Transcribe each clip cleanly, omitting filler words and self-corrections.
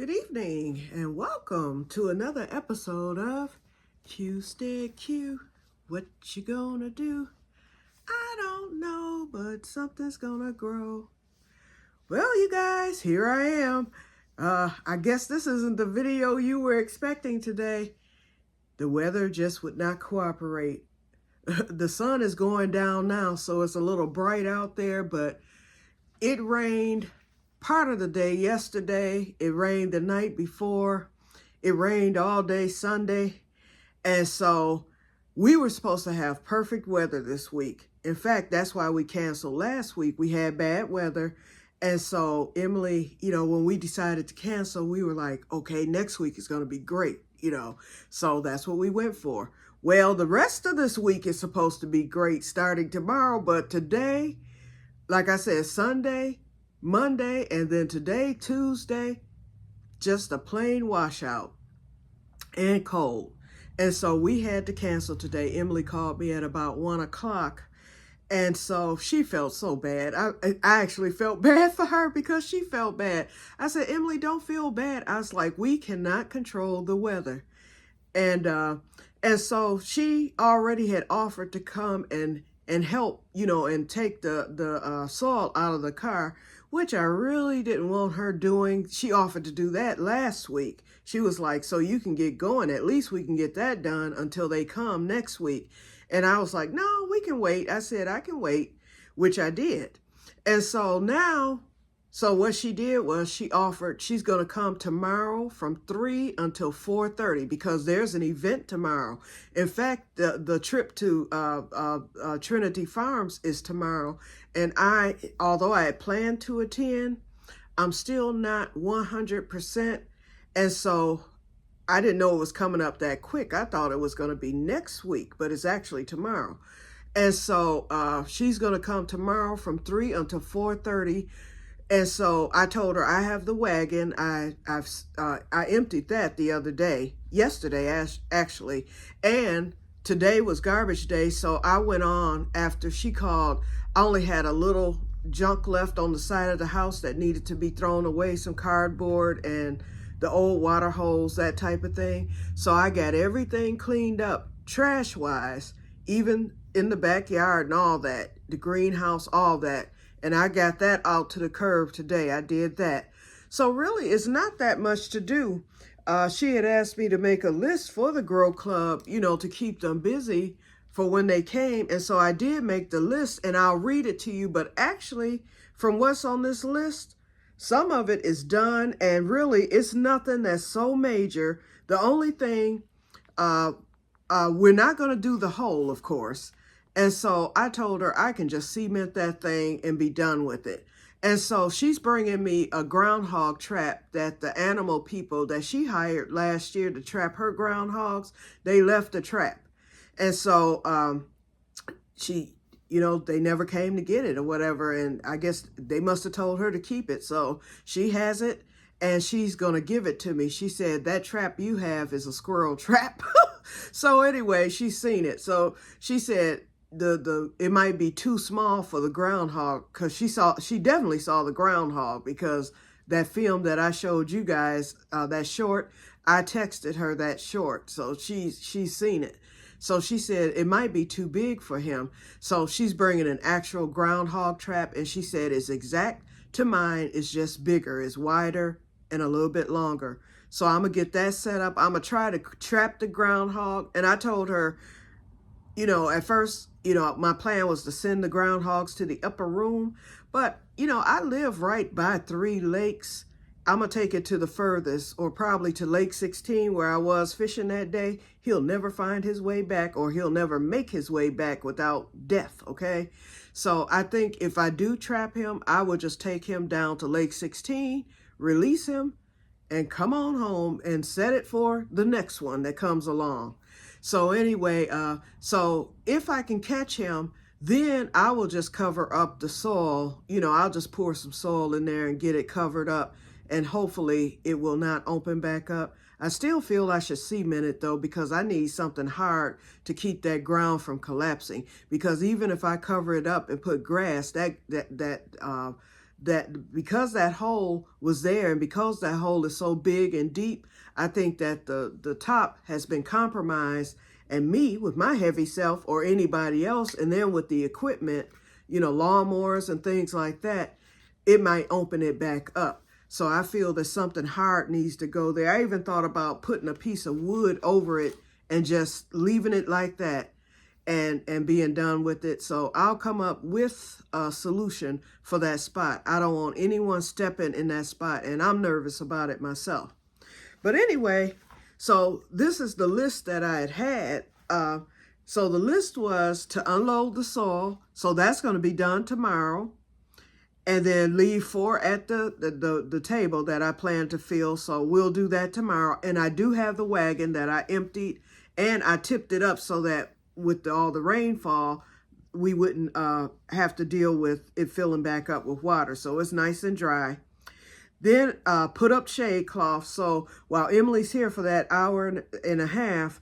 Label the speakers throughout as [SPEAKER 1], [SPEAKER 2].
[SPEAKER 1] Good evening and welcome to another episode of Que-stead-Que. What you gonna do? I don't know, but something's gonna grow. Well, you guys, here I am. I guess this isn't the video you were expecting today. The weather just would not cooperate. The sun is going down now, so it's a little bright out there, but it rained part of the day yesterday. It rained the night before. It rained all day Sunday. And so we were supposed to have perfect weather this week. In fact, that's why we canceled last week. We had bad weather. And so Emily, when we decided to cancel, we were like, okay, next week is going to be great, So that's what we went for. Well, the rest of this week is supposed to be great starting tomorrow. But today, like I said, Sunday, Monday, and then today, Tuesday, just a plain washout and cold. And so we had to cancel today. Emily called me at about 1 o'clock. And so she felt so bad. I actually felt bad for her because she felt bad. I said, Emily, don't feel bad. I was like, we cannot control the weather. And so she already had offered to come and help, and take the soil out of the car, which I really didn't want her doing. She offered to do that last week. She was like, so you can get going. At least we can get that done until they come next week. And I was like, no, we can wait. I said, I can wait, which I did. And so now, so what she did was she offered, she's going to come tomorrow from 3 until 4:30 because there's an event tomorrow. In fact, the trip to Trinity Farms is tomorrow. And although I had planned to attend, I'm still not 100%. And so I didn't know it was coming up that quick. I thought it was going to be next week, but it's actually tomorrow. And so she's going to come tomorrow from 3 until 4:30. And so I told her I have the wagon. I emptied that the other day, yesterday actually, and today was garbage day. So I went on after she called. I only had a little junk left on the side of the house that needed to be thrown away, some cardboard and the old water hose, that type of thing. So I got everything cleaned up trash-wise, even in the backyard and all that, the greenhouse, all that. And I got that out to the curb today. I did that. So really, it's not that much to do. She had asked me to make a list for the Grow Club, to keep them busy for when they came. And so I did make the list, and I'll read it to you. But actually, from what's on this list, some of it is done, and really, it's nothing that's so major. The only thing, we're not going to do the whole, of course. And so I told her I can just cement that thing and be done with it. And so she's bringing me a groundhog trap that the animal people that she hired last year to trap her groundhogs, they left the trap. And so she, they never came to get it or whatever. And I guess they must have told her to keep it. So she has it and she's going to give it to me. She said, that trap you have is a squirrel trap. So anyway, she's seen it. So she said, it might be too small for the groundhog, because she definitely saw the groundhog, because that film that I showed you guys, that short, I texted her that short, so she's seen it. So she said it might be too big for him. So she's bringing an actual groundhog trap, and she said it's exact to mine. It's just bigger, it's wider and a little bit longer. So I'm gonna get that set up. I'm gonna try to trap the groundhog, and I told her, at first, my plan was to send the groundhogs to the upper room. But, I live right by 3 lakes. I'm going to take it to the furthest, or probably to Lake 16 where I was fishing that day. He'll never find his way back, or he'll never make his way back without death, okay? So I think if I do trap him, I would just take him down to Lake 16, release him, and come on home and set it for the next one that comes along. So anyway, so if I can catch him, then I will just cover up the soil. I'll just pour some soil in there and get it covered up, and hopefully it will not open back up. I still feel I should cement it though, because I need something hard to keep that ground from collapsing. Because even if I cover it up and put grass, that that because that hole was there and because that hole is so big and deep, I think that the top has been compromised, and me with my heavy self or anybody else, and then with the equipment, lawnmowers and things like that, it might open it back up. So I feel that something hard needs to go there. I even thought about putting a piece of wood over it and just leaving it like that and being done with it. So I'll come up with a solution for that spot. I don't want anyone stepping in that spot, and I'm nervous about it myself. But anyway, so this is the list that I had. So the list was to unload the soil. So that's going to be done tomorrow. And then leave 4 at the table that I plan to fill. So we'll do that tomorrow. And I do have the wagon that I emptied, and I tipped it up so that with all the rainfall, we wouldn't have to deal with it filling back up with water. So it's nice and dry. Then put up shade cloth. So while Emily's here for that hour and a half,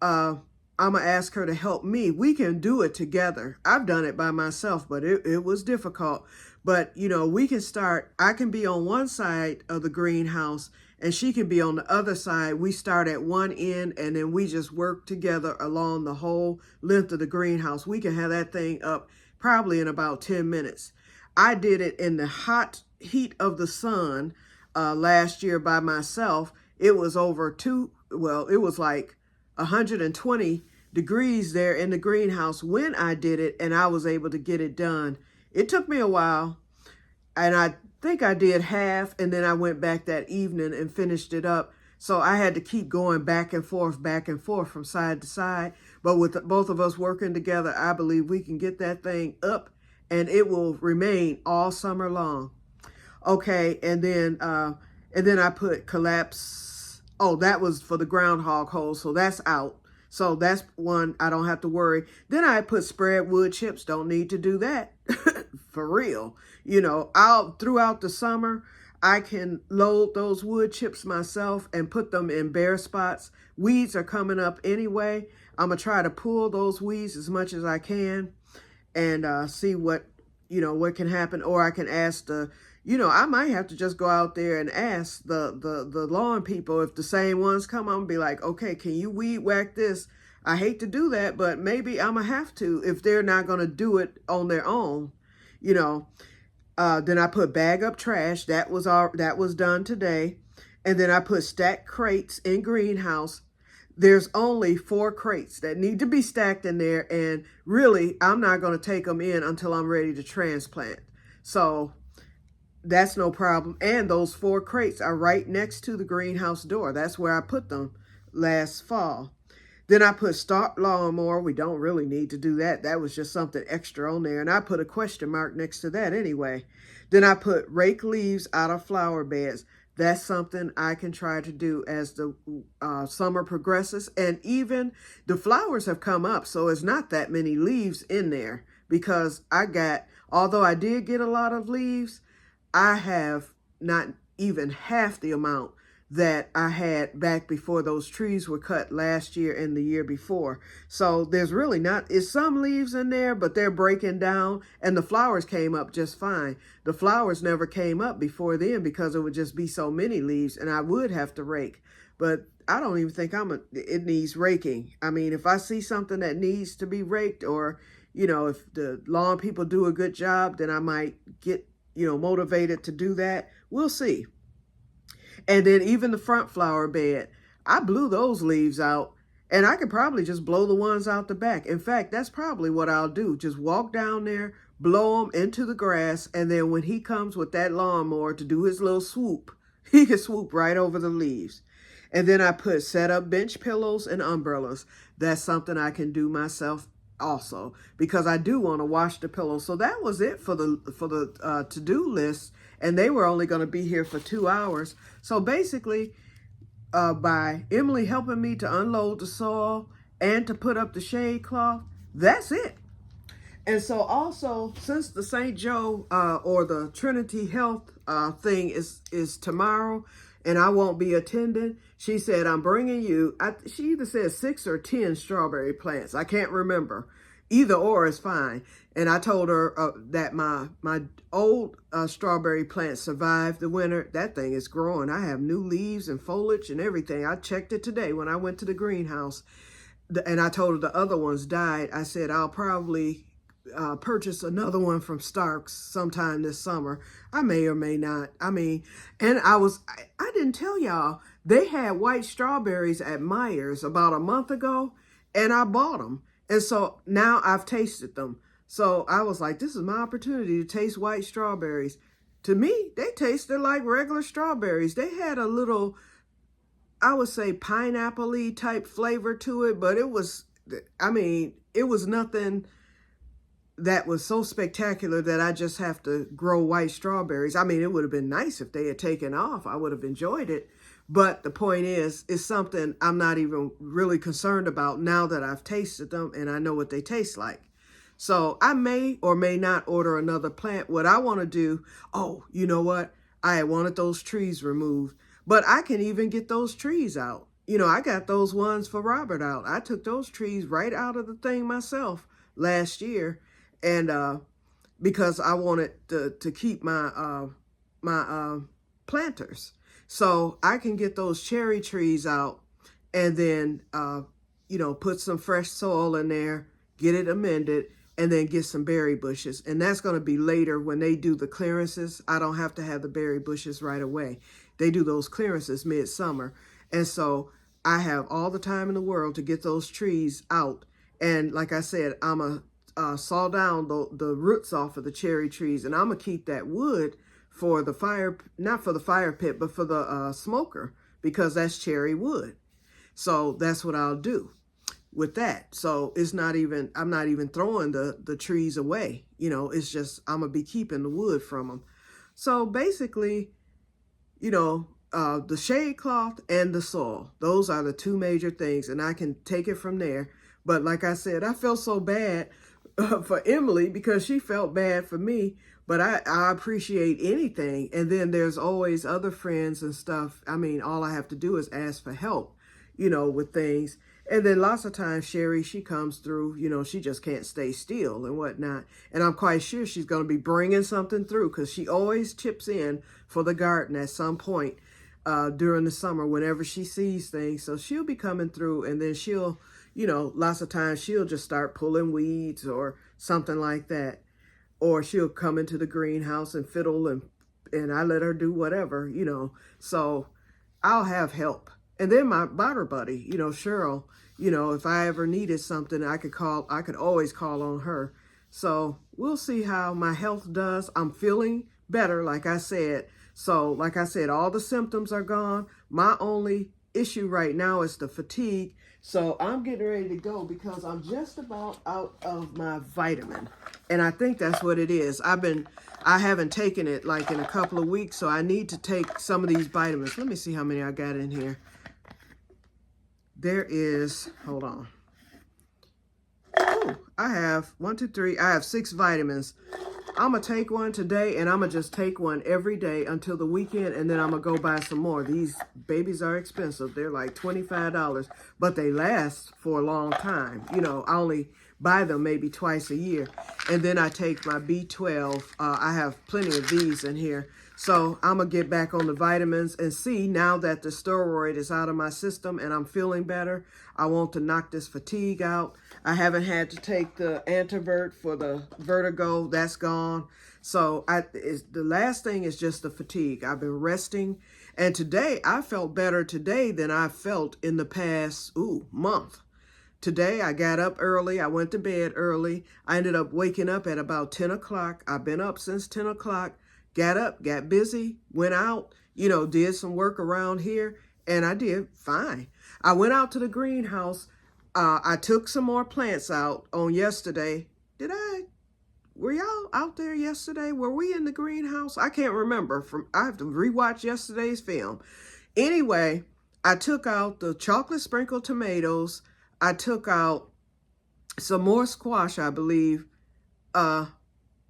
[SPEAKER 1] I'm going to ask her to help me. We can do it together. I've done it by myself, but it was difficult. But, we can start. I can be on one side of the greenhouse and she can be on the other side. We start at one end and then we just work together along the whole length of the greenhouse. We can have that thing up probably in about 10 minutes. I did it in the hot heat of the sun last year by myself. It was it was like 120 degrees there in the greenhouse when I did it, and I was able to get it done. It took me a while, and I think I did half, and then I went back that evening and finished it up. So I had to keep going back and forth from side to side. But with both of us working together, I believe we can get that thing up, and it will remain all summer long. Okay, and then I put collapse. Oh, that was for the groundhog hole, so that's out. So that's one I don't have to worry. Then I put spread wood chips. Don't need to do that. For real. Throughout the summer, I can load those wood chips myself and put them in bare spots. Weeds are coming up anyway. I'm going to try to pull those weeds as much as I can and see what can happen. Or I can ask I might have to just go out there and ask the lawn people. If the same ones come, I'm gonna be like, okay, can you weed whack this? I hate to do that, but maybe I'm gonna have to if they're not gonna do it on their own, Then I put bag up trash. That was done today. And then I put stacked crates in greenhouse. There's only 4 crates that need to be stacked in there. And really, I'm not going to take them in until I'm ready to transplant. So that's no problem. And those 4 crates are right next to the greenhouse door. That's where I put them last fall. Then I put start lawnmower. We don't really need to do that. That was just something extra on there. And I put a question mark next to that anyway. Then I put rake leaves out of flower beds. That's something I can try to do as the summer progresses. And even the flowers have come up, so it's not that many leaves in there because although I did get a lot of leaves, I have not even half the amount that I had back before those trees were cut last year and the year before. So there's really it's some leaves in there, but they're breaking down, and the flowers came up just fine. The flowers never came up before then because it would just be so many leaves and I would have to rake. But I don't even think it needs raking. I mean, if I see something that needs to be raked or, if the lawn people do a good job, then I might get, motivated to do that. We'll see. And then even the front flower bed, I blew those leaves out, and I could probably just blow the ones out the back. In fact, that's probably what I'll do. Just walk down there, blow them into the grass, and then when he comes with that lawnmower to do his little swoop, he can swoop right over the leaves. And then I put set up bench pillows and umbrellas. That's something I can do myself also because I do want to wash the pillows. So that was it for the to-do list. And they were only going to be here for 2 hours. So basically, by Emily helping me to unload the soil and to put up the shade cloth, that's it. And so also, since the St. Joe or the Trinity Health thing is tomorrow, and I won't be attending, she said, I'm bringing you, she either said 6 or 10 strawberry plants. I can't remember. either or is fine. And I told her that my old strawberry plant survived the winter. That thing is growing. I have new leaves and foliage and everything. I checked it today when I went to the greenhouse. And I told her the other ones died. I said, I'll probably purchase another one from Starks sometime this summer. I may or may not. I mean, and I didn't tell y'all, they had white strawberries at Myers about a month ago, and I bought them. And so now I've tasted them. So I was like, this is my opportunity to taste white strawberries. To me, they tasted like regular strawberries. They had a little, I would say, pineapple-y type flavor to it, but it was, I mean, it was nothing that was so spectacular that I just have to grow white strawberries. I mean, it would have been nice if they had taken off. I would have enjoyed it. But the point is, it's something I'm not even really concerned about now that I've tasted them and I know what they taste like. So I may or may not order another plant. What I want to do, oh, you know what? I had wanted those trees removed, but I can even get those trees out. You know, I got those ones for Robert out. I took those trees right out of the thing myself last year. And because I wanted to keep my planters. So I can get those cherry trees out and then, you know, put some fresh soil in there, get it amended, and then get some berry bushes. And that's going to be later when they do the clearances. I don't have to have the berry bushes right away. They do those clearances midsummer. And so I have all the time in the world to get those trees out. And like I said, I'm a saw down the roots off of the cherry trees, and I'm gonna keep that wood for the fire, not for the fire pit, but for the smoker, because that's cherry wood. So that's what I'll do with that. So it's not even, I'm not even throwing the trees away. You know, it's just, I'm gonna be keeping the wood from them. So basically, you know, the shade cloth and the soil, those are the two major things, and I can take it from there. But like I said, I felt so bad for Emily because she felt bad for me, but I appreciate anything. And then there's always other friends and stuff. I mean, all I have to do is ask for help, you know, with things. And then lots of times Sherry, she comes through, you know, she just can't stay still and whatnot. And I'm quite sure she's going to be bringing something through because she always chips in for the garden at some point during the summer whenever she sees things. So she'll be coming through, and then she'll, you know, lots of times she'll just start pulling weeds or something like that. Or she'll come into the greenhouse and fiddle, and I let her do whatever, you know. So I'll have help. And then my barter buddy, you know, Cheryl, you know, if I ever needed something, I could always call on her. So we'll see how my health does. I'm feeling better, like I said. So like I said, all the symptoms are gone. My only issue right now is the fatigue. So I'm getting ready to go because I'm just about out of my vitamin. And I think that's what it is. I haven't taken it like in a couple of weeks, so I need to take some of these vitamins. Let me see how many I got in here. There is, hold on. Oh, I have 1, 2, 3. I have 6 vitamins. I'm going to take one today, and I'm going to just take one every day until the weekend, and then I'm going to go buy some more. These babies are expensive. They're like $25, but they last for a long time. You know, I only buy them maybe twice a year. And then I take my B12. I have plenty of these in here. So I'm going to get back on the vitamins and see, now that the steroid is out of my system and I'm feeling better, I want to knock this fatigue out. I haven't had to take the Antivert for the vertigo. That's gone. So the last thing is just the fatigue. I've been resting. And today, I felt better today than I felt in the past, month. Today, I got up early. I went to bed early. I ended up waking up at about 10 o'clock. I've been up since 10 o'clock. Got up, got busy, went out, you know, did some work around here, and I did fine. I went out to the greenhouse. I took some more plants out on yesterday. Were y'all out there yesterday? Were we in the greenhouse? I can't remember. I have to rewatch yesterday's film. Anyway, I took out the chocolate sprinkled tomatoes. I took out some more squash, I believe.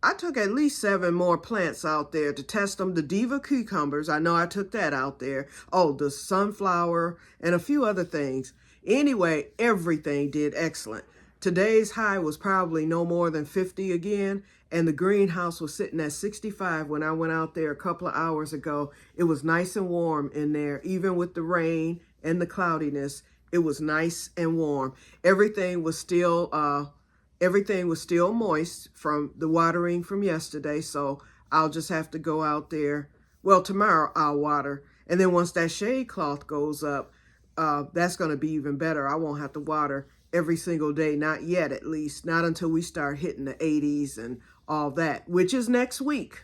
[SPEAKER 1] I took at least 7 more plants out there to test them. The diva cucumbers, I know I took that out there. Oh, the sunflower and a few other things. Anyway, everything did excellent. Today's high was probably no more than 50 again, and the greenhouse was sitting at 65 when I went out there a couple of hours ago. It was nice and warm in there, even with the rain and the cloudiness. It was nice and warm. Everything was still moist from the watering from yesterday, so I'll just have to go out there. Well, tomorrow I'll water, and then once that shade cloth goes up, that's going to be even better. I won't have to water every single day, not yet at least, not until we start hitting the 80s and all that, which is next week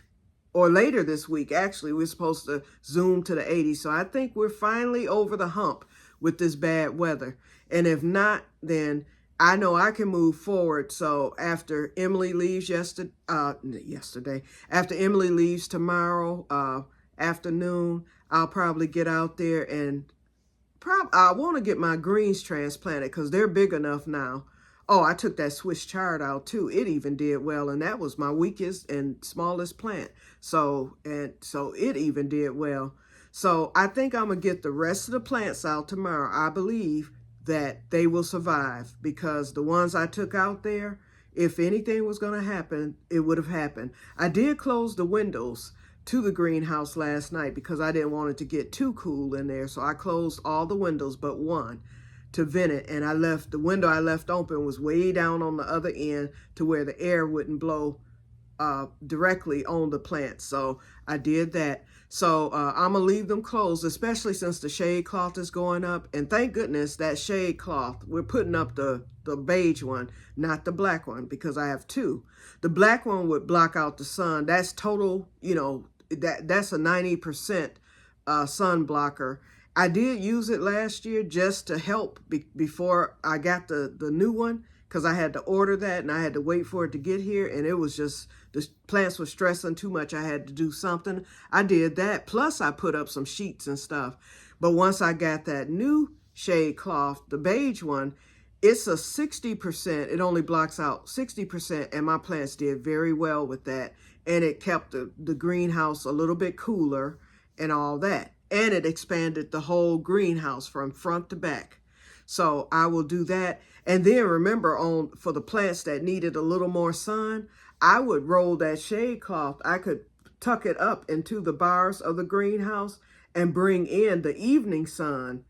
[SPEAKER 1] or later this week. Actually, we're supposed to zoom to the 80s, so I think we're finally over the hump with this bad weather. And if not, then I know I can move forward. So after Emily leaves after Emily leaves tomorrow afternoon, I'll probably get out there and I want to get my greens transplanted because they're big enough now. Oh, I took that Swiss chard out too. It even did well, and that was my weakest and smallest plant. So it even did well. So I think I'm gonna get the rest of the plants out tomorrow. I believe that they will survive because the ones I took out there, if anything was gonna happen, it would have happened. I did close the windows to the greenhouse last night because I didn't want it to get too cool in there. So I closed all the windows but one to vent it. And the window I left open was way down on the other end to where the air wouldn't blow directly on the plants. So I did that. So I'm gonna leave them closed, especially since the shade cloth is going up. And thank goodness that shade cloth, we're putting up the beige one, not the black one, because I have two. The black one would block out the sun. That's total, that's a 90% sun blocker. I did use it last year just to help before I got the new one, because I had to order that and I had to wait for it to get here, and it was just, the plants were stressing too much. I had to do something. I did that, plus I put up some sheets and stuff. But once I got that new shade cloth, the beige one, it's a 60%. It only blocks out 60%, and my plants did very well with that. And it kept the greenhouse a little bit cooler and all that. And it expanded the whole greenhouse from front to back. So I will do that. And then remember, for the plants that needed a little more sun, I would roll that shade cloth. I could tuck it up into the bars of the greenhouse and bring in the evening sun.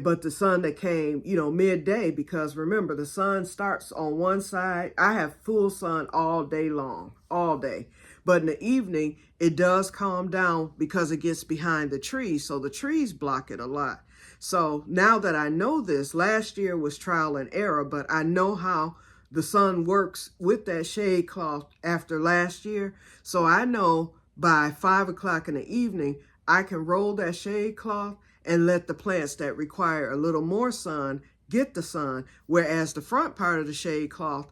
[SPEAKER 1] But the sun that came, midday, because remember, the sun starts on one side. I have full sun all day long, all day. But in the evening, it does calm down because it gets behind the trees. So the trees block it a lot. So now that I know this, last year was trial and error, but I know how the sun works with that shade cloth after last year. So I know by 5 o'clock in the evening, I can roll that shade cloth and let the plants that require a little more sun get the sun. Whereas the front part of the shade cloth,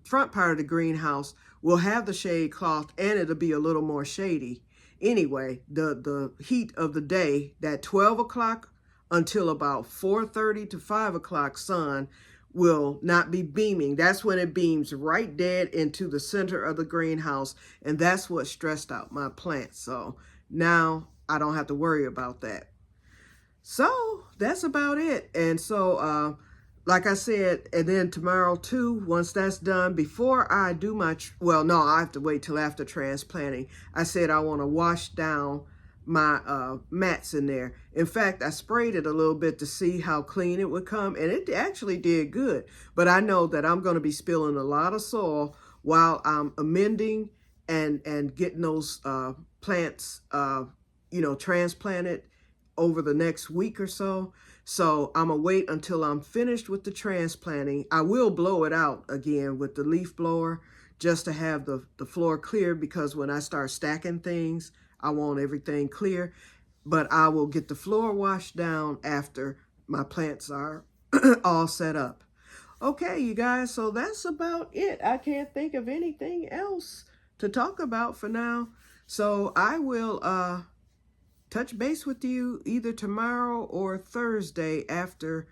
[SPEAKER 1] front part of the greenhouse will have the shade cloth and it'll be a little more shady. Anyway, the heat of the day, that 12 o'clock until about 4:30 to 5 o'clock sun will not be beaming. That's when it beams right dead into the center of the greenhouse. And that's what stressed out my plants. So now I don't have to worry about that. So that's about it. And so, like I said, and then tomorrow too, once that's done, before I do I have to wait till after transplanting. I said I want to wash down my mats in there. In fact, I sprayed it a little bit to see how clean it would come, and it actually did good. But I know that I'm going to be spilling a lot of soil while I'm amending and getting those plants, transplanted over the next week or so. So I'm gonna wait until I'm finished with the transplanting. I will blow it out again with the leaf blower just to have the floor clear, because when I start stacking things, I want everything clear. But I will get the floor washed down after my plants are all set up. Okay, you guys, so that's about it. I can't think of anything else to talk about for now. So I will touch base with you either tomorrow or Thursday after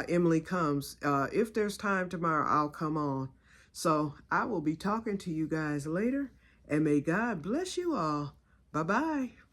[SPEAKER 1] Emily comes. If there's time tomorrow, I'll come on. So I will be talking to you guys later, and may God bless you all. Bye-bye.